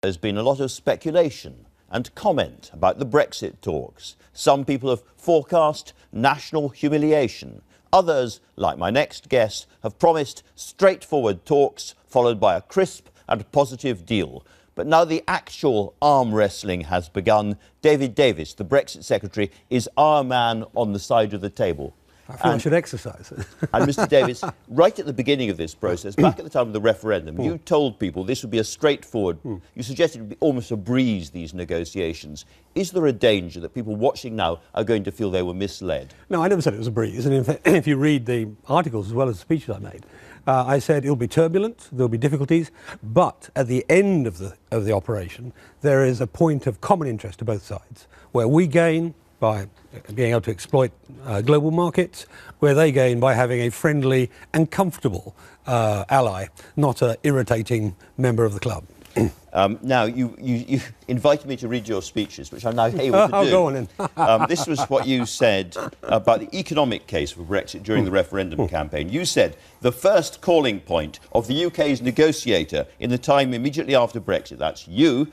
There's been a lot of speculation and comment about the Brexit talks. Some people have forecast national humiliation. Others, like my next guest, have promised straightforward talks followed by a crisp and positive deal. But now the actual arm wrestling has begun. David Davis, the Brexit Secretary, is our man on the side of the table. I feel I should exercise. And Mr. Davis, right at the beginning of this process, back at the time of the referendum, you told people this would be a straightforward, you suggested it would be almost a breeze, these negotiations. Is there a danger that people watching now are going to feel they were misled? No, I never said it was a breeze. And in fact, if you read the articles as well as the speeches I made, I said it'll be turbulent, there'll be difficulties, but at the end of the operation, there is a point of common interest to both sides, where we gain by being able to exploit global markets, where they gain by having a friendly and comfortable ally, not an irritating member of the club. Now, you invited me to read your speeches, which I'm now able to do. Go on in. This was what you said about the economic case for Brexit during the referendum campaign. You said the first calling point of the UK's negotiator in the time immediately after Brexit, that's you,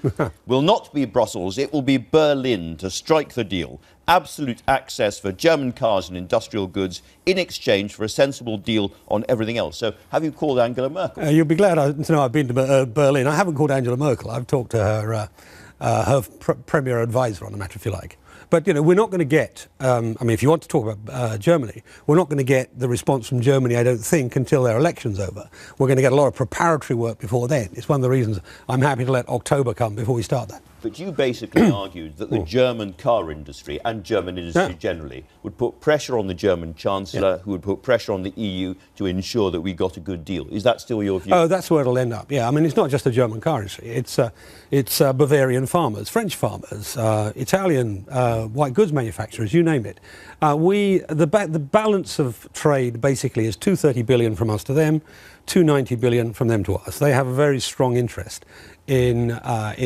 will not be Brussels, it will be Berlin to strike the deal. Absolute access for German cars and industrial goods in exchange for a sensible deal on everything else. So have you called Angela Merkel? You'll be glad to know I've been to Berlin. I haven't called Angela Merkel. I've talked to her premier advisor on the matter, if you like. But, you know, we're not going to get, I mean, if you want to talk about Germany, we're not going to get the response from Germany, I don't think, until their election's over. We're going to get a lot of preparatory work before then. It's one of the reasons I'm happy to let October come before we start that. But you basically argued that the German car industry and German industry generally would put pressure on the German Chancellor, who would put pressure on the EU to ensure that we got a good deal. Is that still your view? Oh, that's where it'll end up, yeah. I mean, it's not just the German car industry. It's Bavarian farmers, French farmers, Italian white goods manufacturers, you name it. The balance of trade basically is 230 billion from us to them, 290 billion from them to us. They have a very strong interest in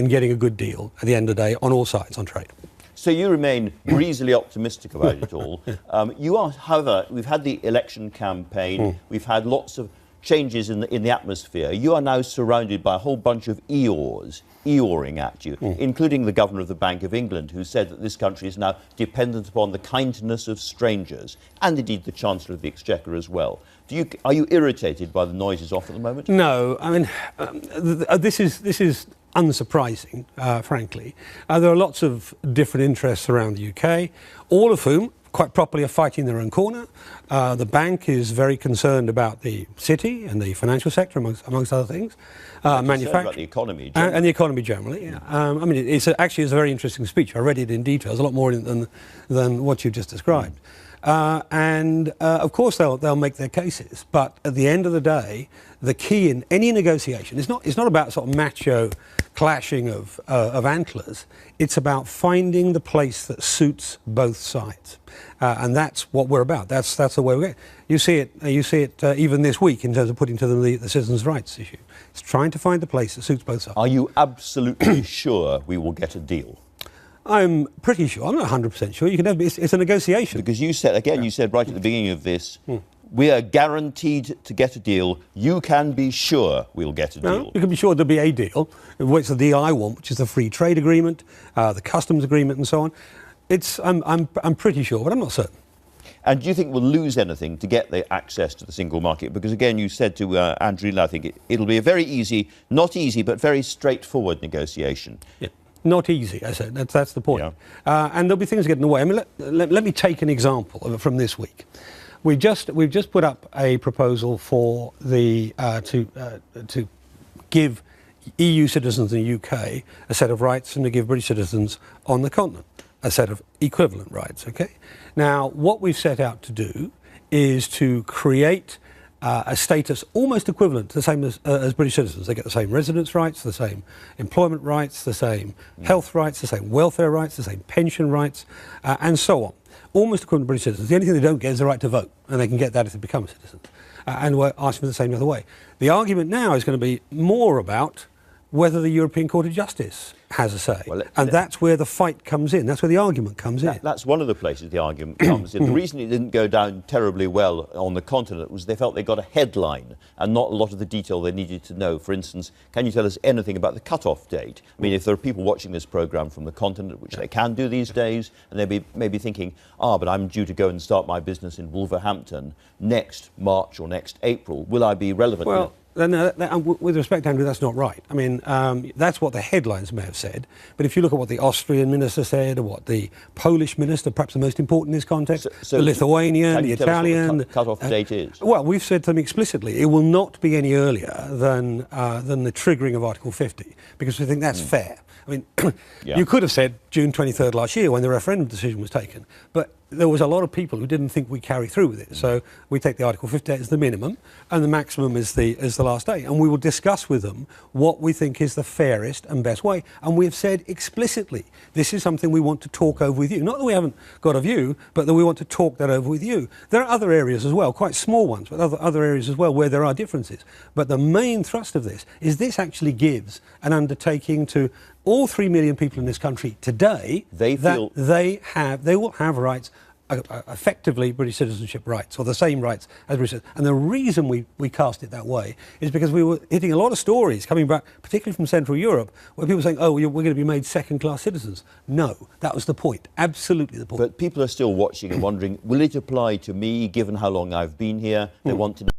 getting a good deal at the end of the day on all sides on trade. So you remain breezily optimistic about it all. You are, however, we've had the election campaign, we've had lots of changes in the atmosphere. You are now surrounded by a whole bunch of Eeyoring at you, including the Governor of the Bank of England, who said that this country is now dependent upon the kindness of strangers, and indeed the Chancellor of the Exchequer as well. Are you irritated by the noises off at the moment? No, I mean, this is unsurprising, frankly. There are lots of different interests around the UK, all of whom, quite properly, are fighting their own corner. The bank is very concerned about the city and the financial sector, amongst other things. Manufacturing. About the economy generally. And the economy generally, yeah. I mean, actually a very interesting speech. I read it in detail. There's a lot more in it than what you just described. Of course they'll make their cases, but at the end of the day, the key in any negotiation it's not about sort of macho clashing of antlers. It's about finding the place that suits both sides, and that's what we're about. That's the way we're going. You see it even this week in terms of putting to them the citizens' rights issue. It's trying to find the place that suits both sides. Are you absolutely sure we will get a deal? I'm pretty sure. I'm not 100% sure. You can never be. It's a negotiation. Because you said, again, you said right at the beginning of this, we are guaranteed to get a deal. You can be sure we'll get a deal. You can be sure there'll be a deal. It's the deal I want, which is the free trade agreement, the customs agreement, and so on. I'm pretty sure, but I'm not certain. And do you think we'll lose anything to get the access to the single market? Because, again, you said to Andrew, I think it'll be a very easy, not easy, but very straightforward negotiation. Yeah. Not easy, I said. That's the point. Yeah. And there'll be things getting in the way. I mean, let me take an example from this week. We've just put up a proposal for to give EU citizens in the UK a set of rights and to give British citizens on the continent a set of equivalent rights. Okay. Now, what we've set out to do is to create a status almost equivalent to the same as British citizens. They get the same residence rights, the same employment rights, the same health rights, the same welfare rights, the same pension rights, and so on. Almost equivalent to British citizens. The only thing they don't get is the right to vote, and they can get that if they become citizens. And we're asking for the same the other way. The argument now is going to be more about whether the European Court of Justice has a say. And that's where the fight comes in. That's where the argument comes in. That's one of the places the argument comes in. The reason it didn't go down terribly well on the continent was they felt they got a headline and not a lot of the detail they needed to know. For instance, can you tell us anything about the cut-off date? I mean, if there are people watching this programme from the continent, which they can do these days, and they may be thinking, but I'm due to go and start my business in Wolverhampton next March or next April. Will I be relevant? Well, with respect, Andrew, that's not right. I mean, that's what the headlines may have said. But if you look at what the Austrian minister said, or what the Polish minister, perhaps the most important in this context, the Lithuanian, the Italian... the cut-off date is? Well, we've said to them explicitly, it will not be any earlier than the triggering of Article 50, because we think that's fair. I mean, you could have said June 23rd last year when the referendum decision was taken, but there was a lot of people who didn't think we'd carry through with it. So we take the Article 50 as the minimum, and the maximum is the last day. And we will discuss with them what we think is the fairest and best way. And we have said explicitly, this is something we want to talk over with you. Not that we haven't got a view, but that we want to talk that over with you. There are other areas as well, quite small ones, but other areas as well where there are differences. But the main thrust of this is this actually gives an undertaking to all 3 million people in this country today they will have rights, effectively British citizenship rights, or the same rights as British citizens. And the reason we cast it that way is because we were hitting a lot of stories coming back, particularly from Central Europe, where people were saying, we're going to be made second-class citizens. No, that was the point, absolutely the point. But people are still watching and wondering, will it apply to me, given how long I've been here? They want to know